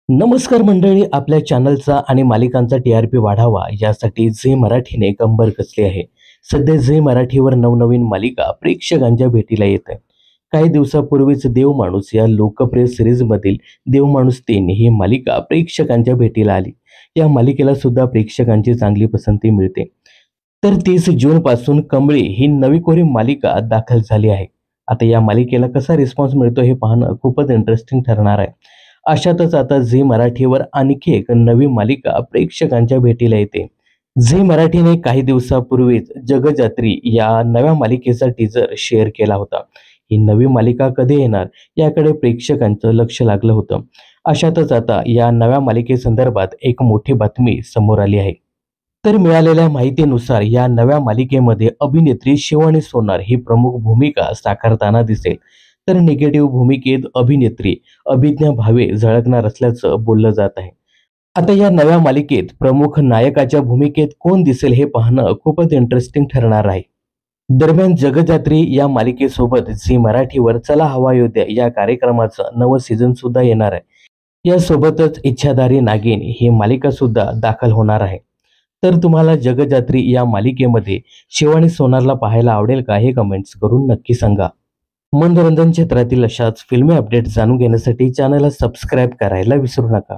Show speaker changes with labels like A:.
A: नमस्कार मंडळी, आपल्या चॅनलचा आणि मालिकांचा टी-आर-पी वाढावा यासाठी झी मराठीने कंबर कसली आहे. सध्या झी मराठीवर नवनवीन मालिका प्रेक्षकांच्या भेटीला येत आहे. काही दिवसापूर्वीच देवमाणूस या लोकप्रिय सिरीजमधील देवमाणूस 3 ही मालिका प्रेक्षकांच्या भेटीला आली. या मालिकेला सुद्धा प्रेक्षकांची चांगली पसंती मिळते. तर 30 जून पासून कमळी ही नवी कोरी मालिका दाखल झाली आहे. आता या मालिकेला कसा रिस्पॉन्स मिळतो हे पाहणं खूपच इंटरेस्टिंग ठरणार आहे. अशातच आता झी मराठीवर आणखी एक नवी मालिका प्रेक्षकांच्या भेटीला येते. झी मराठीने काही दिवसापूर्वीच जगजात्री या नव्या मालिकेचा टीजर शेअर केला होता. ही नवी मालिका कधी येणार याकडे प्रेक्षकांचं लक्ष लागलं होतं. अशातच आता या नव्या मालिकेसंदर्भात एक मोठी बातमी समोर आली आहे. तर मिळालेल्या माहितीनुसार या नव्या मालिकेमध्ये अभिनेत्री शिवानी सोनार ही प्रमुख भूमिका साकारताना दिसेल. तर निगेटिव्ह भूमिकेत अभिनेत्री अभिज्ञा भावे झळकणार असल्याचं बोललं जात आहे. आता या नव्या मालिकेत प्रमुख नायकाच्या भूमिकेत कोण दिसेल हे पाहणं खूपच इंटरेस्टिंग ठरणार आहे. दरम्यान जगजात्री या मालिकेसोबत झी मराठीवर चला हवा येऊ द्या या कार्यक्रमाचं नवं सीझन सुद्धा येणार आहे. यासोबतच इच्छाधारी नागिन ही मालिका सुद्धा दाखल होणार आहे. तर तुम्हाला जगजात्री या मालिकेमध्ये शिवानी सोनारला पाहायला आवडेल का, हे कमेंट्स करून नक्की सांगा. मनोरंजन क्षेत्रातील अशाच फिल्मी अपडेट्स जाणून घेण्यासाठी चॅनलला सबस्क्राईब करायला विसरू नका.